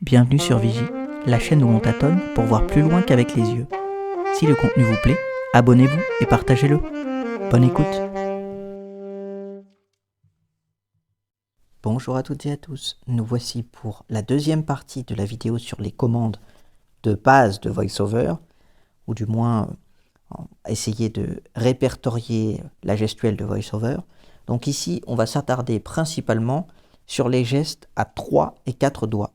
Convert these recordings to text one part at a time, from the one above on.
Bienvenue sur Vigie, la chaîne où on tâtonne pour voir plus loin qu'avec les yeux. Si le contenu vous plaît, abonnez-vous et partagez-le. Bonne écoute. Bonjour à toutes et à tous, nous voici pour la deuxième partie de la vidéo sur les commandes de base de VoiceOver, ou du moins essayer de répertorier la gestuelle de VoiceOver. Donc ici, on va s'attarder principalement sur les gestes à 3 et 4 doigts.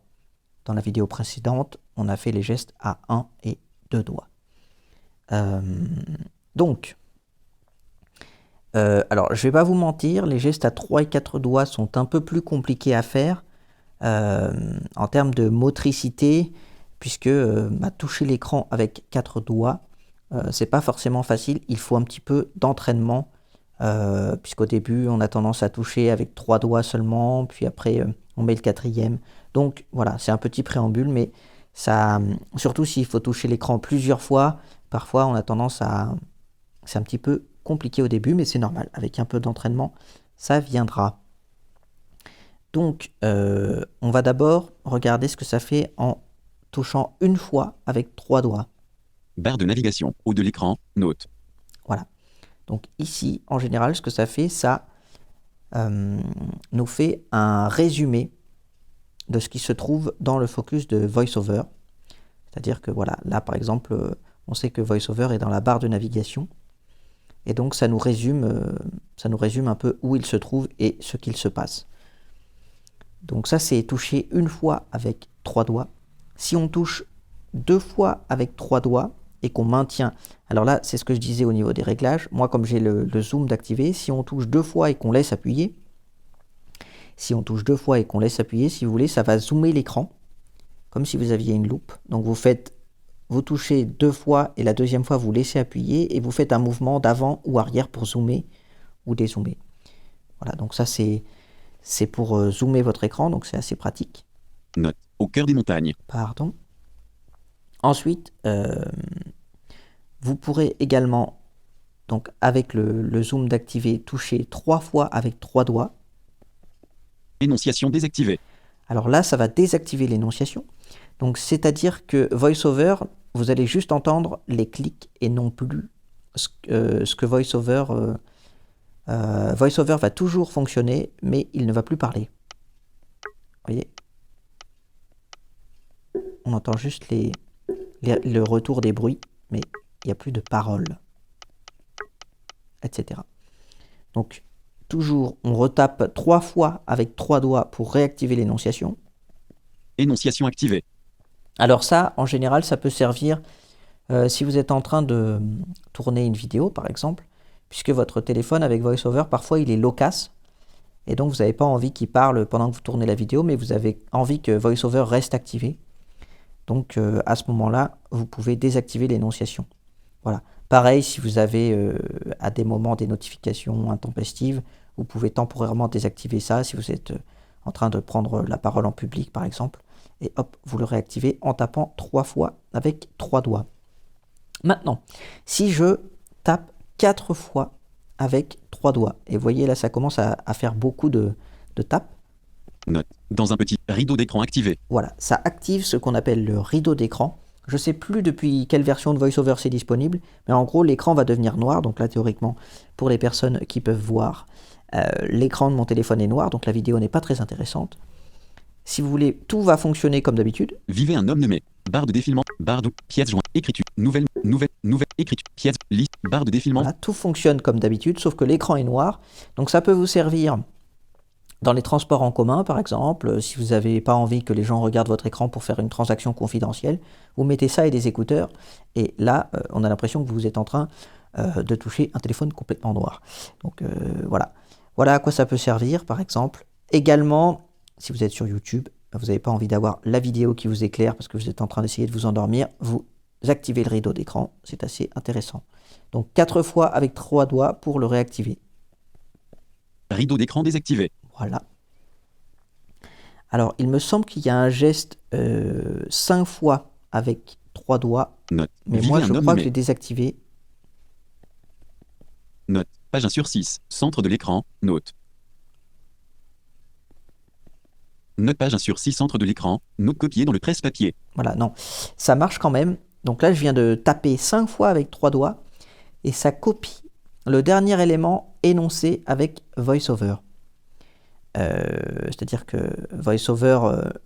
Dans la vidéo précédente, on a fait les gestes à 1 et 2 doigts. Alors, je ne vais pas vous mentir, les gestes à 3 et 4 doigts sont un peu plus compliqués à faire en termes de motricité, puisque toucher l'écran avec 4 doigts, c'est pas forcément facile. Il faut un petit peu d'entraînement, puisqu'au début, on a tendance à toucher avec 3 doigts seulement, puis après, on met le 4e. Donc voilà, c'est un petit préambule, mais ça, surtout s'il faut toucher l'écran plusieurs fois, parfois on a tendance à... C'est un petit peu compliqué au début, mais c'est normal. Avec un peu d'entraînement, ça viendra. Donc, on va d'abord regarder ce que ça fait en touchant une fois avec 3 doigts. Barre de navigation, haut de l'écran, note. Voilà. Donc ici, en général, ce que ça fait, ça nous fait un résumé de ce qui se trouve dans le focus de VoiceOver. C'est-à-dire que voilà, là par exemple, on sait que VoiceOver est dans la barre de navigation. Et donc ça nous résume un peu où il se trouve et ce qu'il se passe. Donc ça, c'est toucher une fois avec 3 doigts. Si on touche 2 fois avec 3 doigts et qu'on maintient... Alors là, c'est ce que je disais au niveau des réglages. Moi, comme j'ai le zoom d'activer, si on touche 2 fois et qu'on laisse appuyer, si vous voulez, ça va zoomer l'écran, comme si vous aviez une loupe. Donc vous touchez 2 fois et la deuxième fois, vous laissez appuyer et vous faites un mouvement d'avant ou arrière pour zoomer ou dézoomer. Voilà, donc ça, c'est pour zoomer votre écran, donc c'est assez pratique. Note, au cœur des montagnes. Pardon. Ensuite, vous pourrez également, donc avec le zoom d'activer, toucher 3 fois avec 3 doigts. Énonciation désactivée. Alors là, ça va désactiver l'énonciation. Donc, c'est-à-dire que VoiceOver, vous allez juste entendre les clics et non plus ce que VoiceOver... VoiceOver va toujours fonctionner, mais il ne va plus parler. Vous voyez ? On entend juste le retour des bruits, mais il n'y a plus de paroles, etc. Donc, toujours, on retape 3 fois avec 3 doigts pour réactiver l'énonciation. Énonciation activée. Alors ça, en général, ça peut servir si vous êtes en train de tourner une vidéo, par exemple, puisque votre téléphone avec VoiceOver, parfois, il est loquace. Et donc, vous n'avez pas envie qu'il parle pendant que vous tournez la vidéo, mais vous avez envie que VoiceOver reste activé. Donc, à ce moment-là, vous pouvez désactiver l'énonciation. Voilà. Pareil, si vous avez à des moments des notifications intempestives, vous pouvez temporairement désactiver ça si vous êtes en train de prendre la parole en public, par exemple. Et hop, vous le réactivez en tapant 3 fois avec 3 doigts. Maintenant, si je tape 4 fois avec 3 doigts, et vous voyez là, ça commence à faire beaucoup de tapes. Note, dans un petit rideau d'écran activé. Voilà, ça active ce qu'on appelle le rideau d'écran. Je ne sais plus depuis quelle version de VoiceOver c'est disponible, mais en gros, l'écran va devenir noir. Donc là, théoriquement, pour les personnes qui peuvent voir, l'écran de mon téléphone est noir, donc la vidéo n'est pas très intéressante. Si vous voulez, tout va fonctionner comme d'habitude. Vivez un homme nommé. Barre de défilement. Barre de pièce jointe. Écriture. Nouvelle. Écriture. Pièce. Liste. Barre de défilement. Voilà, tout fonctionne comme d'habitude, sauf que l'écran est noir. Donc ça peut vous servir dans les transports en commun, par exemple. Si vous n'avez pas envie que les gens regardent votre écran pour faire une transaction confidentielle, vous mettez ça et des écouteurs. Et là, on a l'impression que vous êtes en train de toucher un téléphone complètement noir. Donc voilà. Voilà à quoi ça peut servir, par exemple. Également, si vous êtes sur YouTube, vous n'avez pas envie d'avoir la vidéo qui vous éclaire parce que vous êtes en train d'essayer de vous endormir, vous activez le rideau d'écran, c'est assez intéressant. Donc 4 fois avec 3 doigts pour le réactiver. Rideau d'écran désactivé. Voilà. Alors, il me semble qu'il y a un geste 5 fois avec 3 doigts, Note, mais vivez moi un je homme crois que nommé. je l'ai désactivé. Note, page 1 sur 6. Centre de l'écran, note. Note page 1 sur 6 centre de l'écran. Note copiée dans le presse-papier. Voilà, non. Ça marche quand même. Donc là, je viens de taper 5 fois avec 3 doigts et ça copie le dernier élément énoncé avec VoiceOver. C'est-à-dire que VoiceOver,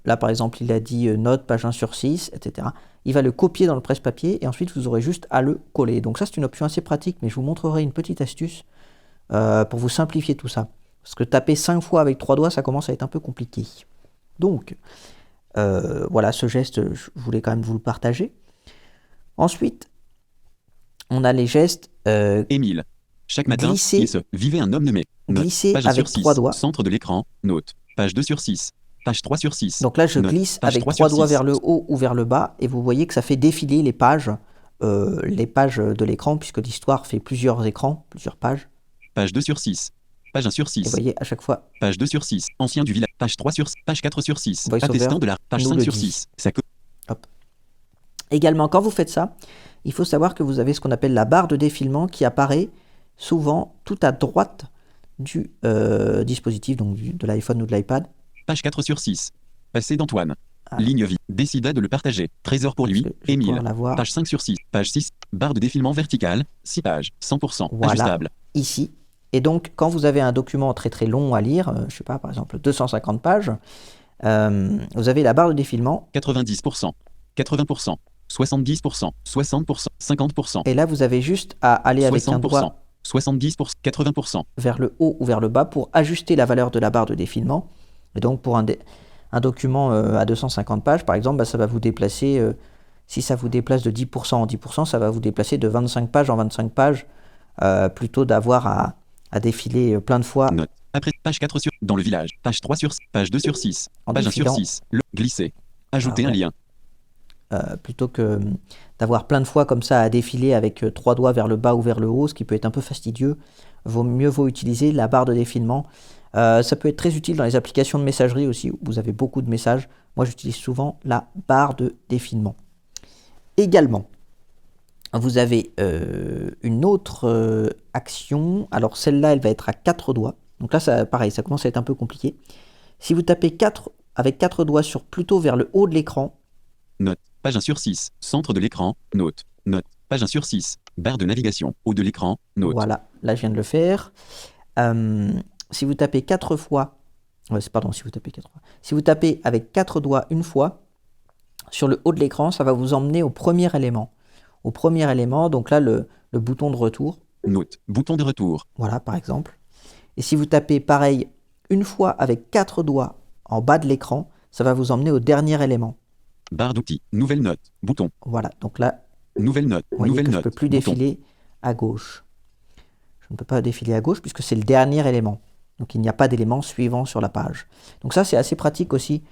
là par exemple, il a dit note page 1 sur 6, etc. Il va le copier dans le presse-papier et ensuite vous aurez juste à le coller. Donc ça, c'est une option assez pratique, mais je vous montrerai une petite astuce pour vous simplifier tout ça. Parce que taper 5 fois avec 3 doigts, ça commence à être un peu compliqué. Donc, voilà, ce geste, je voulais quand même vous le partager. Ensuite, on a les gestes Émile. Chaque matin, glisser, il se vivait un homme nommé. Note, glisser page 1 avec sur 6. 3 doigts. Centre de l'écran. Note. Page 2 sur 6. Page 3 sur 6. Donc là, je Note, glisse page avec 3 trois sur doigts 6. vers le haut ou vers le bas et vous voyez que ça fait défiler les pages de l'écran puisque l'histoire fait plusieurs écrans, plusieurs pages. Page 2 sur 6. Page 1 sur Et 6. vous voyez à chaque fois, Page 2 sur 6. Ancien du village. Page 3 sur 6. Page 4 sur 6. VoiceOver Attestant de la. Page nous 5 le sur dit. 6. Ça co- Hop. Également, quand vous faites ça, il faut savoir que vous avez ce qu'on appelle la barre de défilement qui apparaît souvent tout à droite du dispositif, donc de l'iPhone ou de l'iPad. Page 4 sur 6. Passé d'Antoine. Ah. Ligne vie. Décida de le partager. Trésor pour lui. Parce que je vais Émile. pouvoir la voir. Page 5 sur 6. Page 6. Barre de défilement verticale. 6 pages. 100%. Voilà. Ajustable. Ici. Et donc, quand vous avez un document très très long à lire, je sais pas, par exemple 250 pages, vous avez la barre de défilement 90%. 80%. 70%. 60%. 50%. et là vous avez juste à aller avec un 60%. doigt 70%. 80%. vers le haut ou vers le bas pour ajuster la valeur de la barre de défilement. Et donc pour un document à 250 pages, par exemple, ça va vous déplacer, si ça vous déplace de 10% en 10%, ça va vous déplacer de 25 pages en 25 pages, plutôt d'avoir à défiler plein de fois. Note. Après, page 4 sur. Dans le village. Page 3 sur. Page 2 sur 6. En Page 1 sur défilant. 6. Le. Glisser. Ajouter Ah un ouais. lien. Plutôt que d'avoir plein de fois comme ça à défiler avec 3 doigts vers le bas ou vers le haut, ce qui peut être un peu fastidieux, mieux vaut utiliser la barre de défilement. Ça peut être très utile dans les applications de messagerie aussi, où vous avez beaucoup de messages. Moi, j'utilise souvent la barre de défilement. Également, vous avez une autre action. Alors celle-là, elle va être à 4 doigts. Donc là, ça, pareil, ça commence à être un peu compliqué. Si vous tapez avec 4 doigts plutôt vers le haut de l'écran, Note. Page 1 sur 6. Centre de l'écran. Note. Note. Page 1 sur 6. Barre de navigation. Haut de l'écran. Note. voilà, là je viens de le faire. Si vous tapez 4 fois, pardon, si vous tapez 4 fois, si vous tapez avec 4 doigts une fois, sur le haut de l'écran, ça va vous emmener au premier élément. Au premier élément, donc là le bouton de retour, Note. Bouton de retour. voilà par exemple. Et si vous tapez pareil une fois avec 4 doigts en bas de l'écran, ça va vous emmener au dernier élément. Barre d'outils. Nouvelle note. Bouton. Voilà, donc là, Nouvelle note. vous voyez Nouvelle que je note. ne peux plus Bouton. défiler à gauche. Je ne peux pas défiler à gauche puisque c'est le dernier élément. Donc il n'y a pas d'élément suivant sur la page. Donc ça, c'est assez pratique aussi.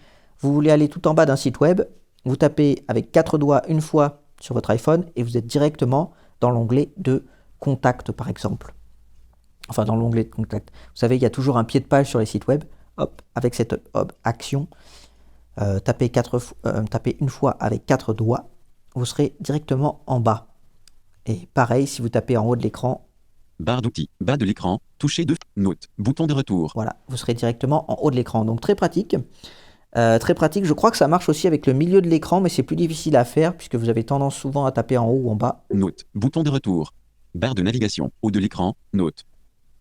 Vous voulez aller tout en bas d'un site web, vous tapez avec 4 doigts une fois sur votre iPhone et vous êtes directement dans l'onglet de contact par exemple. Enfin, dans l'onglet de contact. Vous savez, il y a toujours un pied de page sur les sites web. Hop, avec cette action, tapez une fois avec 4 doigts, vous serez directement en bas. Et pareil, si vous tapez en haut de l'écran, Barre d'outils. Bas de l'écran. Toucher de. Note. Bouton de retour. voilà, vous serez directement en haut de l'écran. Donc très pratique. Très pratique. Je crois que ça marche aussi avec le milieu de l'écran, mais c'est plus difficile à faire puisque vous avez tendance souvent à taper en haut ou en bas. Note. Bouton de retour. Barre de navigation. Haut de l'écran. Note.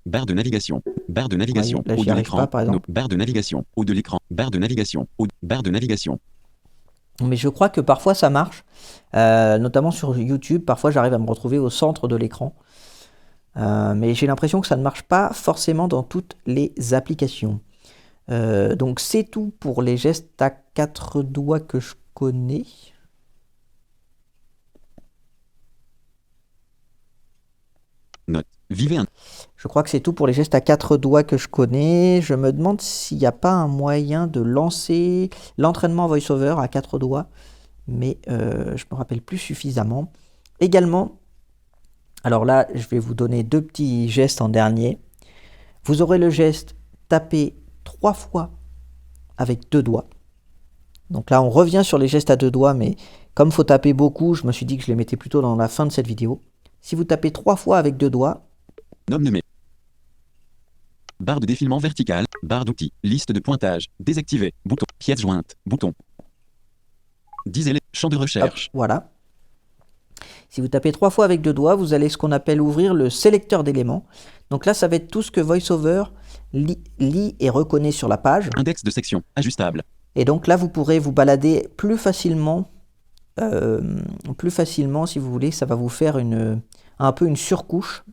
Barre de navigation. Barre de navigation. Là, Haut j'y de arrive l'écran. pas, par exemple. Note. Barre de navigation. Haut de l'écran. Barre de navigation. Barre de navigation. Mais je crois que parfois ça marche, notamment sur YouTube. Parfois j'arrive à me retrouver au centre de l'écran. Mais j'ai l'impression que ça ne marche pas forcément dans toutes les applications. Donc c'est tout pour les gestes à 4 doigts que je connais. Note. Vivez un. Je crois que c'est tout pour les gestes à 4 doigts que je connais. Je me demande s'il n'y a pas un moyen de lancer l'entraînement VoiceOver à 4 doigts. Mais je ne me rappelle plus suffisamment. Également, alors là, je vais vous donner 2 petits gestes en dernier. Vous aurez le geste taper 3 fois avec 2 doigts. Donc là, on revient sur les gestes à 2 doigts, mais comme il faut taper beaucoup, je me suis dit que je les mettais plutôt dans la fin de cette vidéo. Si vous tapez 3 fois avec 2 doigts, Nomme nommé. Barre de défilement verticale. Barre d'outils. Liste de pointage. Désactivé. Bouton. Pièce jointe. Bouton. 10 éléments. Champ de Hop, recherche. voilà. Si vous tapez 3 fois avec 2 doigts, vous allez ce qu'on appelle ouvrir le sélecteur d'éléments. Donc là, ça va être tout ce que VoiceOver lit et reconnaît sur la page. Index de section. Ajustable. Et donc là, vous pourrez vous balader plus facilement, si vous voulez. Ça va vous faire un peu une surcouche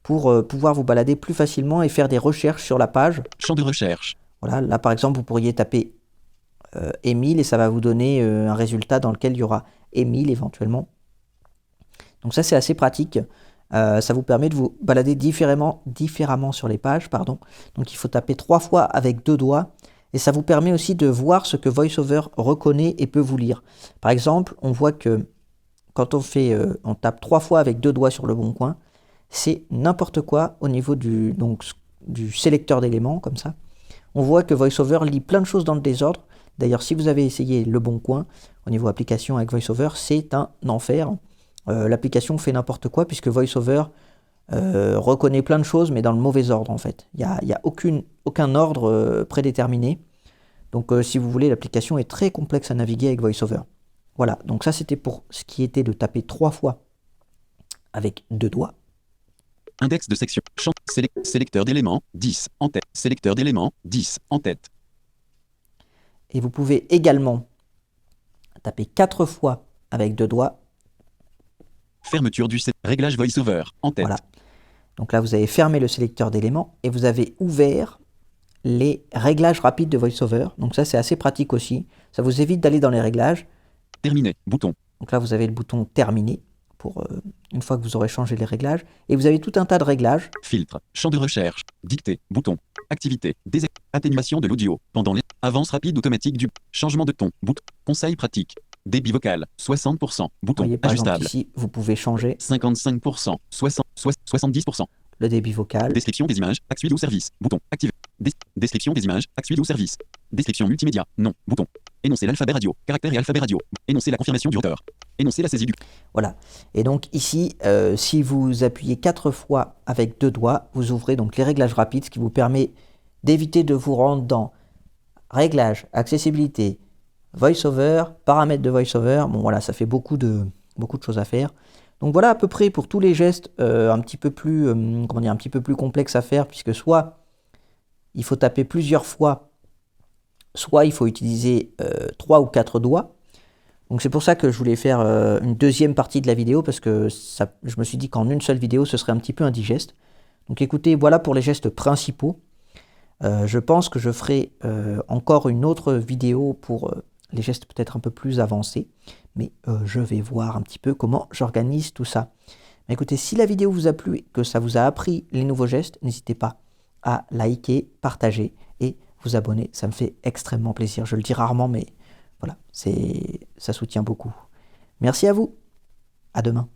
pour pouvoir vous balader plus facilement et faire des recherches sur la page. Champ de recherche. Voilà, là par exemple, vous pourriez taper Émile et ça va vous donner un résultat dans lequel il y aura Émile éventuellement. Donc ça, c'est assez pratique. Ça vous permet de vous balader différemment sur les pages. Donc il faut taper 3 fois avec 2 doigts. Et ça vous permet aussi de voir ce que VoiceOver reconnaît et peut vous lire. Par exemple, on voit que quand on tape 3 fois avec 2 doigts sur le bon coin, c'est n'importe quoi au niveau du sélecteur d'éléments, comme ça. On voit que VoiceOver lit plein de choses dans le désordre. D'ailleurs, si vous avez essayé le bon coin au niveau application avec VoiceOver, c'est un enfer. L'application fait n'importe quoi puisque VoiceOver reconnaît plein de choses mais dans le mauvais ordre en fait. Il n'y a aucun ordre prédéterminé. Donc si vous voulez, l'application est très complexe à naviguer avec VoiceOver. Voilà, donc ça c'était pour ce qui était de taper 3 fois avec 2 doigts. Index de section. Champ. Sélecteur d'éléments. 10 en tête. Sélecteur d'éléments. 10 en tête. Et vous pouvez également taper 4 fois avec 2 doigts. Fermeture du réglage VoiceOver en tête. Voilà. Donc là, vous avez fermé le sélecteur d'éléments et vous avez ouvert les réglages rapides de VoiceOver. Donc ça, c'est assez pratique aussi. Ça vous évite d'aller dans les réglages. Terminé. Bouton. Donc là, vous avez le bouton terminer pour une fois que vous aurez changé les réglages. Et vous avez tout un tas de réglages. Filtre. Champ de recherche. Dictée. Bouton. Activité. Atténuation de l'audio. Pendant les avance rapide automatique du changement de ton. Bouton. Conseil pratique. Débit vocal. 60%. Bouton. Voyez, par Ajustable. exemple, ici, vous pouvez changer 55%. 70%. le débit vocal. Description des images. Accès ou service. Bouton. Activé. Description des images. Accès ou service. Description multimédia. Non. Bouton. Énoncer l'alphabet radio. Caractère et alphabet radio. Énoncer la confirmation du auteur. Énoncer la saisie du. Voilà. Et donc ici, si vous appuyez 4 fois avec 2 doigts, vous ouvrez donc les réglages rapides, ce qui vous permet d'éviter de vous rendre dans réglages, accessibilité, VoiceOver, paramètres de VoiceOver. Bon voilà, ça fait beaucoup de choses à faire. Donc voilà à peu près pour tous les gestes un petit peu plus complexes à faire, puisque soit il faut taper plusieurs fois, soit il faut utiliser 3 ou 4 doigts. Donc c'est pour ça que je voulais faire une deuxième partie de la vidéo, parce que je me suis dit qu'en une seule vidéo, ce serait un petit peu indigeste. Donc écoutez, voilà pour les gestes principaux. Je pense que je ferai encore une autre vidéo pour les gestes peut-être un peu plus avancés. Mais je vais voir un petit peu comment j'organise tout ça. Mais écoutez, si la vidéo vous a plu et que ça vous a appris les nouveaux gestes, n'hésitez pas à liker, partager et vous abonner. Ça me fait extrêmement plaisir. Je le dis rarement, mais voilà, ça soutient beaucoup. Merci à vous. À demain.